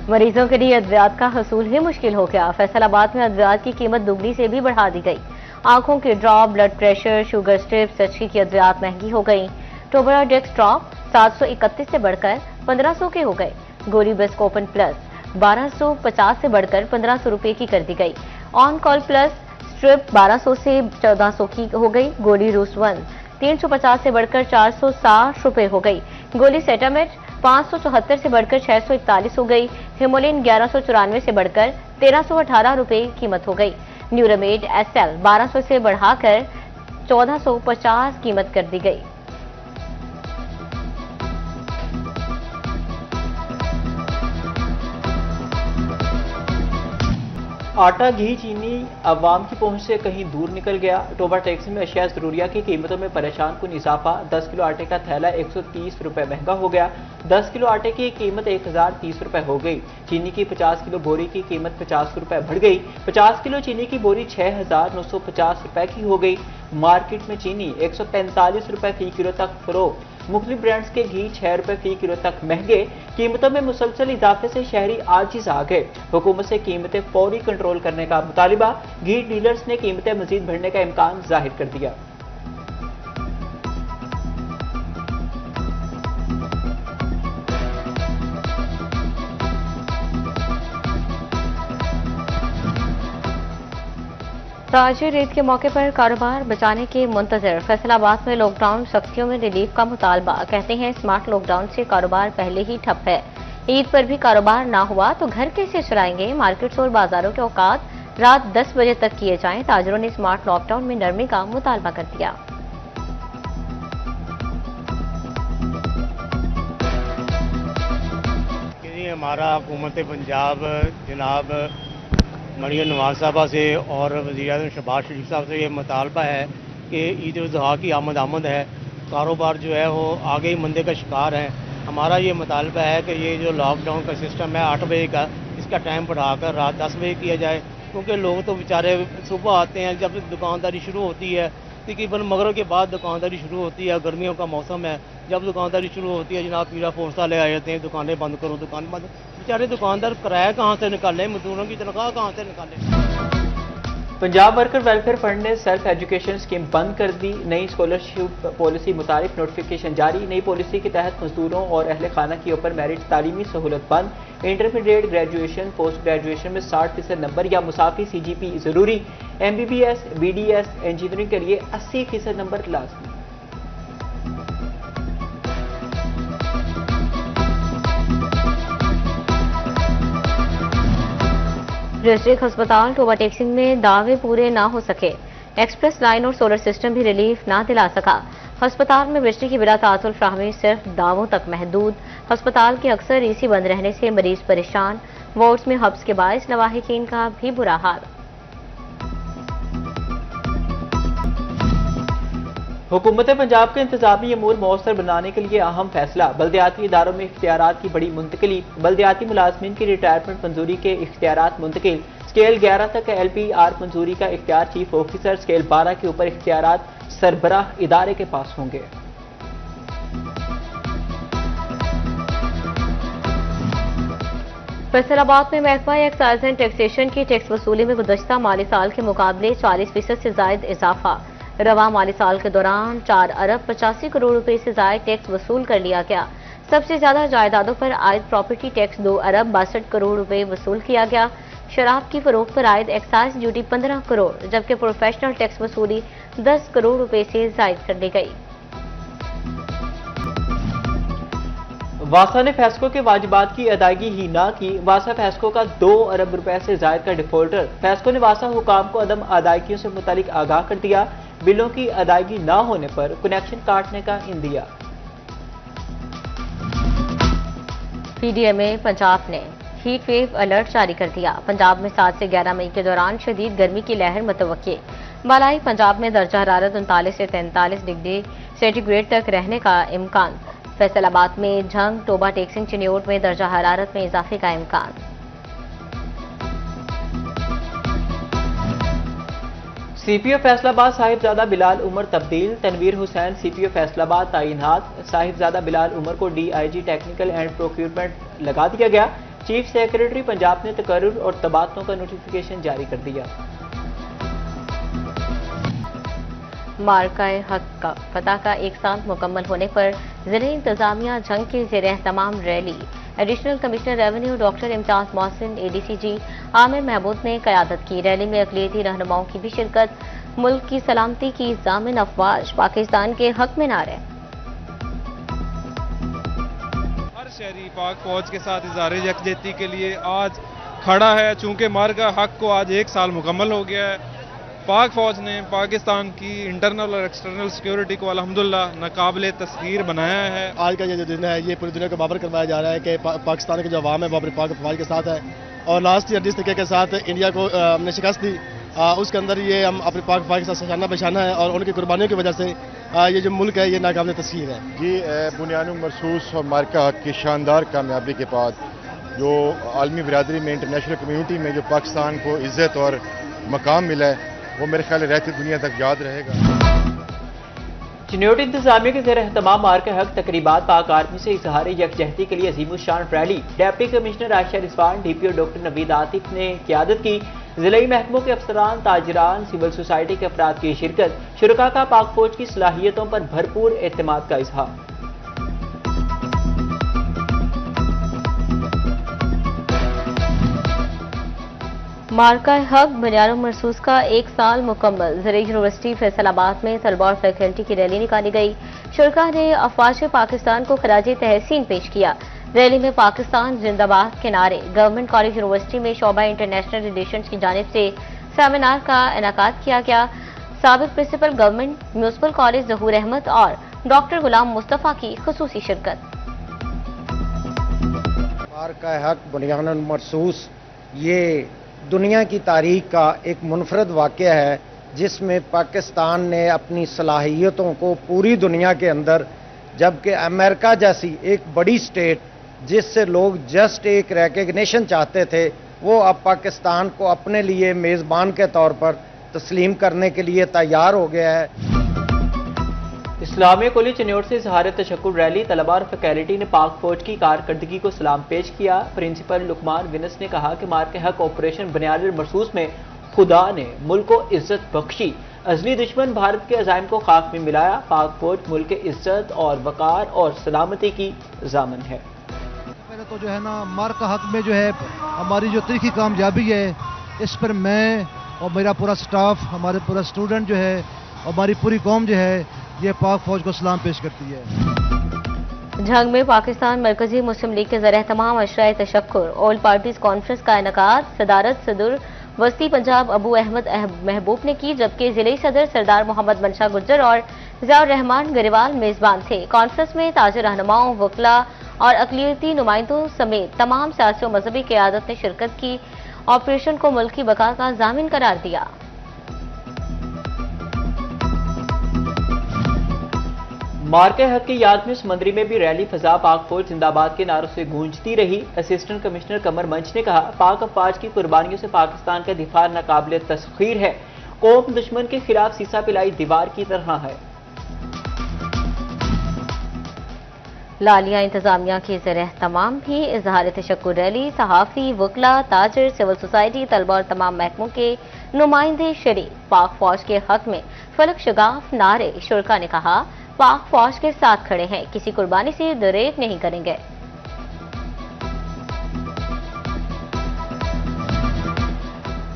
मरीजों के लिए अद्वियात का हसूल ही मुश्किल हो गया। फैसलाबाद में अद्वियात की कीमत दुगनी से भी बढ़ा दी गई। आंखों के drop, blood pressure, sugar strips, सचकी की अद्वियात महंगी हो गई। टोबराडेक्स ड्रॉप 731 से बढ़कर 1500 के हो गए। गोली बेस्कोपन प्लस 1250 से बढ़कर 1500 रुपए की कर दी गई। ऑन कॉल प्लस स्ट्रिप 1200 से 1400 की हो गई। गोली रूसवन 350 से बढ़कर 460 रुपए हो गई। गोली सेटामेट 574 से बढ़कर 641 हो गई। हिमोलिन 1194 से बढ़कर 1318 रुपए कीमत हो गई। न्यूरामेड एसएल 1200 से बढ़ाकर 1450 कीमत कर दी गई। आटा, घी, चीनी अवाम की पहुंच से कहीं दूर निकल गया। टोबा टैक्सी में अशिया जरूरिया की कीमतों में परेशान कुन इजाफा। 10 किलो आटे का थैला 130 रुपए महंगा हो गया। 10 किलो आटे की कीमत 1030 रुपए हो गई। चीनी की 50 किलो बोरी की कीमत 50 रुपए बढ़ गई। 50 किलो चीनी की बोरी 6950 रुपए की हो गई। मार्केट में चीनी 145 रुपए फी किलो तक फरोख्त। मुख्तलिफ ब्रांड्स के घी 6 रुपए फी किलो तक महंगे। कीमतों में मुसलसल इजाफे से शहरी आजिज आ गए। हुकूमत से कीमतें फौरी कंट्रोल करने का मुतालिबा। घी डीलर्स ने कीमतें मजीद बढ़ने का इम्कान जाहिर कर दिया। ताजिर ईद के मौके पर कारोबार बचाने के मुंतजर। फैसलाबाद में लॉकडाउन सख्तियों में रिलीफ का मुतालबा। कहते हैं स्मार्ट लॉकडाउन से कारोबार पहले ही ठप है। ईद पर भी कारोबार ना हुआ तो घर कैसे चलाएंगे। मार्केट्स और बाजारों के औकात रात 10 बजे तक किए जाएं। ताजिरों ने स्मार्ट लॉकडाउन में नरमी का मुतालबा कर दिया। हमारा हुकूमत पंजाब जनाब मरियम नवाज साहबा से और वज़ीर-ए-आज़म शहबाज शरीफ साहब से ये मुतालबा है कि ईद उल अज़हा की आमद है। कारोबार जो है वो आगे ही मंदे का शिकार है। हमारा ये मुतालबा है कि ये जो लॉकडाउन का सिस्टम है 8 बजे का, इसका टाइम बढ़ाकर रात 10 बजे किया जाए, क्योंकि लोग तो बेचारे सुबह आते हैं, जब दुकानदारी शुरू होती है तकरीबन मगरिब के बाद दुकानदारी शुरू होती है। गर्मियों का मौसम है, जब दुकानदारी शुरू होती है जनाब पीड़ा फोर्सा ले आ जाते हैं, दुकानें बंद करो, दुकान बंद। बेचारे दुकानदार किराया कहाँ से निकालें, मजदूरों की तनख्वाह कहाँ से निकालें। पंजाब वर्कर वेलफेयर फंड ने सेल्फ एजुकेशन स्कीम बंद कर दी। नई स्कॉलरशिप पॉलिसी मुताबिक नोटिफिकेशन जारी। नई पॉलिसी के तहत मजदूरों और अहले खाना की ओपन मेरिट तालीमी सहूलत बंद। इंटरमीडिएट, ग्रेजुएशन, पोस्ट ग्रेजुएशन में 60% नंबर या मुसाफी CGP जरूरी। MBBS, BDS, इंजीनियरिंग के लिए 80% नंबर लाजमी। डिस्ट्रिक्ट अस्पताल टोबा टेक्सिंग में दावे पूरे ना हो सके। एक्सप्रेस लाइन और सोलर सिस्टम भी रिलीफ ना दिला सका। अस्पताल में बिजली की बिला तासुल फ्राहमी सिर्फ दावों तक महदूद। अस्पताल के अक्सर AC बंद रहने से मरीज परेशान। वार्ड्स में हब्स के बायस लवाहिकीन का भी बुरा हाल। हुकूमत पंजाब के इंतजामी अमूर मौसर बनाने के लिए अहम फैसला। बल्दियाती इदारों में इख्तियारात की बड़ी मुंतकिली। बल्दियाती मुलाजमीन की रिटायरमेंट मंजूरी के इख्तियारात मुंतकिल। स्केल 11 तक LPR मंजूरी का इख्तियार चीफ ऑफिसर, स्केल 12 के ऊपर इख्तियारात सरबराह इदारे के पास होंगे। फैसलाबाद में महकमा एक्साइज एंड टैक्सेशन की टैक्स वसूली में गुज़श्ता माली साल के मुकाबले 40% से जायद इजाफा। रवा माली साल के दौरान 4 अरब 85 करोड़ रुपए से जायद टैक्स वसूल कर लिया गया। सबसे ज्यादा जायदादों पर आयद प्रॉपर्टी टैक्स 2 अरब 62 करोड़ रुपए वसूल किया गया। शराब की फरोख्त पर आयद एक्साइज ड्यूटी 15 करोड़, जबकि प्रोफेशनल टैक्स वसूली 10 करोड़ रुपए से जायद कर दी गई। वासा ने फैस्को के वाजिबात की अदायगी ही ना की। वासा फैस्को का 2 अरब रुपए से जायद का डिफॉल्टर। फैस्को ने वासा हुकाम को अदम अदायगियों से मुतालिक आगाह कर दिया। बिलों की अदायगी ना होने पर कनेक्शन काटने का इंदिया। PDMA पंजाब ने हीट वेव अलर्ट जारी कर दिया। पंजाब में 7 से 11 मई के दौरान शदीद गर्मी की लहर मुतवक्के। बालाई पंजाब में दर्जा हरारत 39 से 43 डिग्री सेंटीग्रेड तक रहने का इम्कान। फैसलाबाद में झंग, टोबा टेक्सिंग, चिन्योट में दर्जा हरारत में इजाफे का इम्कान। CPO फैसलाबाद साहिबजादा बिलाल उमर तब्दील। तनवीर हुसैन CPO फैसलाबाद तायिनात। साहिबजादा बिलाल उमर को DIG टेक्निकल एंड प्रोक्यूरमेंट लगा दिया गया। चीफ सेक्रेटरी पंजाब ने तकर्रुर और तबादलों का नोटिफिकेशन जारी कर दिया। मार्काए हक का फतह का 1 साल मुकम्मल होने पर जिले इंतजामिया जंग के ज़ेर एहतमाम rally additional commissioner revenue doctor Imtiaz Mohsin ADCG Amir Mahmood ने क़यादत की। रैली में अक़लियती रहनुमाओं की भी शिरकत। मुल्क की सलामती की ज़ामिन अफवाज पाकिस्तान के हक में नारे। हर शहरी पाक फौज के साथ इज़हार यकजहती के लिए आज खड़ा है। चूंकि मार्का हक को आज 1 साल मुकम्मल हो गया है। पाक फौज ने पाकिस्तान की इंटरनल और एक्सटर्नल सिक्योरिटी को अल्हम्दुलिल्लाह नाकाबिले तस्खीर बनाया है। आज का ये जो दिन है ये पूरी दुनिया को बाबर करवाया जा रहा है कि पाकिस्तान के जो अवाम है वो अपने पाक फौज के साथ है और लास्ट ईयर जिस तरीके के साथ इंडिया को हमने शिकस्त दी उसके अंदर ये हम अपने पाक फौज के साथ शाना बशाना है और उनकी कुर्बानियों की वजह से ये जो मुल्क है ये नाकाबिले तस्खीर है। जी बुनियाद मरसूस और मार्का हक की शानदार कामयाबी के बाद जो आलमी बिरादरी में इंटरनेशनल कम्यूनिटी में जो पाकिस्तान को इज़्ज़त और मकाम मिला है वो मेरे ख्याल रहती दुनिया तक याद रहेगा। चिन्योट इंतजामिया के ज़ेर एहतमाम मार्का हक तकरीबात पाक आर्मी से इज़हार यकजहती के लिए अजीमुशान rally deputy commissioner Ayesha Rizwan DPO doctor Naveed Atif ने क़यादत की। ज़िले महकमों के अफसरान, ताजरान, सिविल सोसाइटी के अफराद की शिरकत। शुरका का पाक फौज की सलाहियतों पर भरपूर एतमाद का इजहार। मार्का हक बुनियाद मरसूस का 1 साल मुकम्मल। ज़िले यूनिवर्सिटी फैसलाबाद में तलबा और फैकल्टी की रैली निकाली गई। शुरका ने अफवाज पाकिस्तान को खराज तहसीन पेश किया। रैली में पाकिस्तान जिंदाबाद के नारे। गवर्नमेंट कॉलेज यूनिवर्सिटी में शोबा इंटरनेशनल रिलेशंस की जानिब से सेमिनार का इनेकाद किया गया। साबिक प्रिंसिपल गवर्नमेंट म्यूनिसिपल कॉलेज ज़हूर अहमद और डॉक्टर गुलाम मुस्तफ़ा की खुसूसी शिरकत। मार्का हक बुनियाद मरसूस ये दुनिया की तारीख का एक मुनफरद वाक़या है जिसमें पाकिस्तान ने अपनी सलाहियतों को पूरी दुनिया के अंदर, जबकि अमेरिका जैसी एक बड़ी स्टेट जिससे लोग जस्ट एक रिकग्निशन चाहते थे, वो अब पाकिस्तान को अपने लिए मेज़बान के तौर पर तस्लीम करने के लिए तैयार हो गया है। इस्लामिया कॉलेज चिन्योट से इज़हार तशक्कुर रैली। तलबा और फैकल्टी ने पाक फौज की कारकर्दगी को सलाम पेश किया। प्रिंसिपल लुकमान विनस ने कहा कि मार्के हक ऑपरेशन बुनियाद मरसूस में खुदा ने मुल्क को इज्जत बख्शी। असली दुश्मन भारत के अज़ाइम को खाक में मिलाया। पाक फौज मुल्क के इज्जत और वकार और सलामती की ज़ामन है। पहले तो जो है ना मार्का हक में जो है हमारी जो तीखी कामयाबी है इस पर मैं और मेरा पूरा स्टाफ, हमारे पूरा स्टूडेंट जो है, हमारी पूरी कौम जो है ये पाक फौज को सलाम पेश करती है। जंग में पाकिस्तान मरकजी मुस्लिम लीग के ज़रिए तमाम अशराए तशक्कुर ऑल पार्टीज कॉन्फ्रेंस का इनेकाद सदारत सदर वस्ती पंजाब अबू अहमद महबूब ने की, जबकि जिले सदर सरदार मोहम्मद मनशा गुज्जर और ज़ियाउर रहमान गरेवाल मेजबान थे। कॉन्फ्रेंस में ताज रहनुमाओं, वकला और अक़लियती नुमाइंदों समेत तमाम सियासी और मजहबी क़यादत ने शिरकत की। ऑपरेशन को मुल्क की बका का ज़ामिन करार दिया। मार्के हक की याद में समंदरी में भी रैली फजा पाक फौज जिंदाबाद के नारों से गूंजती रही। असिस्टेंट कमिश्नर कमर मंच ने कहा, पाक अफवाज की कुर्बानियों से पाकिस्तान का दिफा नाकाबिले तस्खीर है। कौम दुश्मन के खिलाफ सीसा पिलाई दीवार की तरह है। लालिया इंतजामिया के ज़रिए तमाम भी इज़हार तशक्कुर रैली। सहाफ़ी, वकला, ताजर, सिविल सोसाइटी, तलबा और तमाम महकमों के नुमाइंदे शरीक। पाक फौज के हक में फलक शगाफ नारे। शुरका ने कहा, पाक फौज के साथ खड़े हैं, किसी कुर्बानी से दरेक नहीं करेंगे।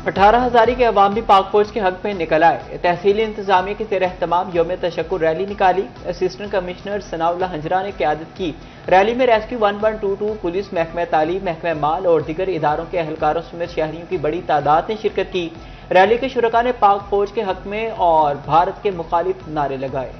18 हज़ारी के अवाम भी पाक फौज के हक में निकल आए। तहसीली इंतजामिया के ज़ेर एहतमाम यौम तशक्कुर रैली निकाली। असिस्टेंट कमिश्नर सनाउल्लाह हंजरा ने क़यादत की। रैली में रेस्क्यू 1122, पुलिस, महकमा तालीम, महकमा माल और दीगर इदारों के अहलकारों समेत शहरियों की बड़ी तादाद ने शिरकत की। रैली के शुरका ने पाक फौज के हक में और भारत के मुखालिफ नारे लगाए।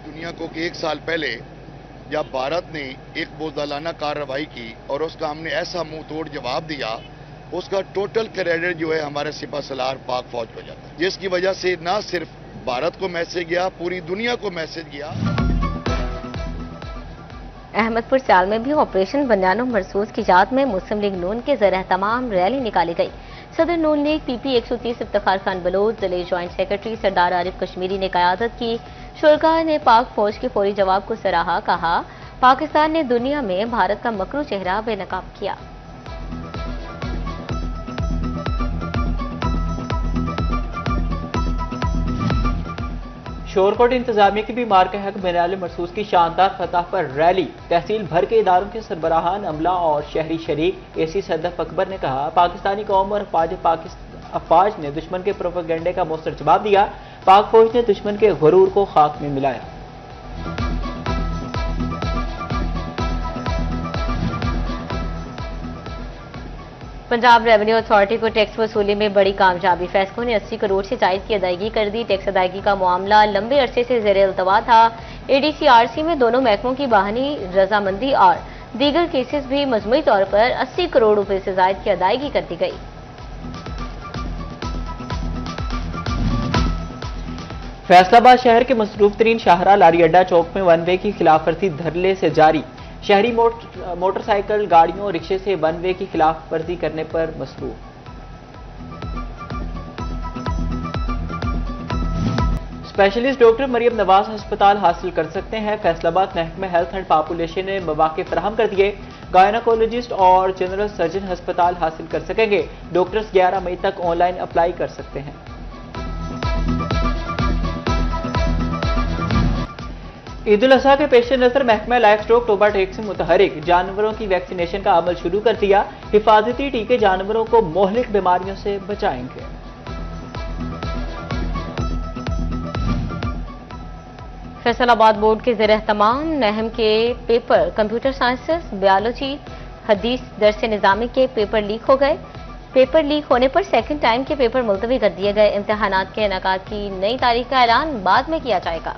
दुनिया को कि 1 साल पहले जब भारत ने एक बुज़दिलाना कार्रवाई की और उसका हमने ऐसा मुंह तोड़ जवाब दिया, उसका टोटल क्रेडिट जो है हमारे सिपह सलार पाक फौज को जाता है, जिसकी वजह से ना सिर्फ भारत को मैसेज गया, पूरी दुनिया को मैसेज गया। अहमदपुर सियाल में भी ऑपरेशन बुनियाद मरसूस की याद में मुस्लिम लीग नून के ज़रिए तमाम रैली निकाली गई। सदर नून लीग PP 130 इफ्तिखार खान बलोच, जिले ज्वाइंट सेक्रेटरी सरदार आरिफ कश्मीरी ने क़यादत की। शुल्का ने पाक फौज के फौरी जवाब को सराहा, कहा पाकिस्तान ने दुनिया में भारत का मकरू चेहरा बेनकाब किया। शोरकोट इंतजामिया की भी मार्का हक बनियाल मरसूस की शानदार फतह पर रैली। तहसील भर के इदारों के सरबराहान, अमला और शहरी शरीक। एसी सदफ अकबर ने कहा पाकिस्तानी कौम और अफवाज ने दुश्मन के प्रोपेगेंडे का मौसर जवाब दिया। पाक फौज ने दुश्मन के गुरूर को खाक में मिलाया। पंजाब रेवेन्यू अथॉरिटी को टैक्स वसूली में बड़ी कामयाबी। फैसलों ने 80 करोड़ से जायद की अदायगी कर दी। टैक्स अदायगी का मामला लंबे अरसे से ज़ेरे इल्तवा था। एडीसी-आरसी में दोनों महकमों की बाहनी रजामंदी और दीगर केसेस भी मजमूई तौर पर 80 करोड़ रुपए से जायद की अदायगी कर दी गई। फैसलाबाद शहर के मसरूफ तरीन शाहरा लारी अड्डा चौक में वन वे की खिलाफ वर्जी धरने से जारी। शहरी मोटरसाइकिल, गाड़ियों और रिक्शे से वन वे की खिलाफ वर्जी करने पर मसरूफ। स्पेशलिस्ट डॉक्टर मरियम नवाज अस्पताल हासिल कर सकते हैं। फैसलाबाद महकमा हेल्थ एंड पॉपुलेशन ने मौके फराहम कर दिए। गायनाकोलॉजिस्ट और जनरल सर्जन अस्पताल हासिल कर सकेंगे। डॉक्टर्स 11 मई तक ऑनलाइन अप्लाई कर सकते हैं। ईद उल अजहा के पेश नजर महकमा लाइफ स्टॉक टोबा टेक से मुतहरिक जानवरों की वैक्सीनेशन का अमल शुरू कर दिया। हिफाजती टीके जानवरों को मोहलिक बीमारियों से बचाएंगे। फैसलाबाद बोर्ड के ज़ेर एहतमाम नहम के पेपर कंप्यूटर साइंसेस, बायोलॉजी, हदीस दर्स निज़ामी के पेपर लीक हो गए। पेपर लीक होने पर सेकंड टाइम के पेपर मुलतवी कर दिए गए। इम्तिहानात के इनेकाद की नई तारीख का ऐलान बाद में किया जाएगा।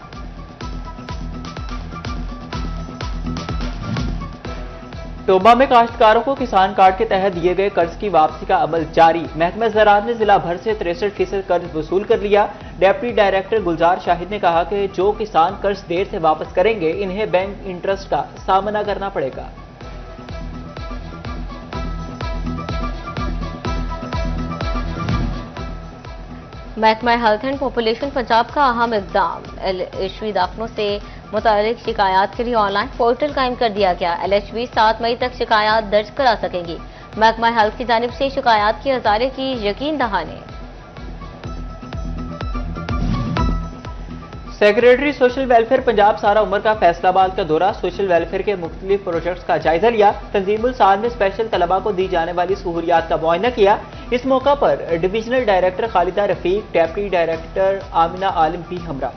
टोबा में काश्तकारों को किसान कार्ड के तहत दिए गए कर्ज की वापसी का अमल जारी। महकमा ज़राअत ने जिला भर से 63% कर्ज वसूल कर लिया। डेप्टी डायरेक्टर गुलजार शाहिद ने कहा कि जो किसान कर्ज देर से वापस करेंगे इन्हें बैंक इंटरेस्ट का सामना करना पड़ेगा। महकमा हेल्थ एंड पॉपुलेशन पंजाब का अहम इकदाम। एलएचवी दाखिलों से मुतालिक शिकायत के लिए ऑनलाइन पोर्टल कायम कर दिया गया। एलएचवी 7 मई तक शिकायत दर्ज करा सकेंगी। महकमा हेल्थ की जानिब से शिकायत की हजारे की यकीन दहानी। सेक्रेटरी सोशल वेलफेयर पंजाब सारा उमर का फैसलाबाद का दौरा। सोशल वेलफेयर के मुख्तलिफ प्रोजेक्ट्स का जायजा लिया। तंजीमुल साल में स्पेशल तलबा को दी जाने वाली सहूलियात का मुआयना किया। इस मौका पर divisional director Khalida Rafiq, deputy director Amina Alim भी हमरा।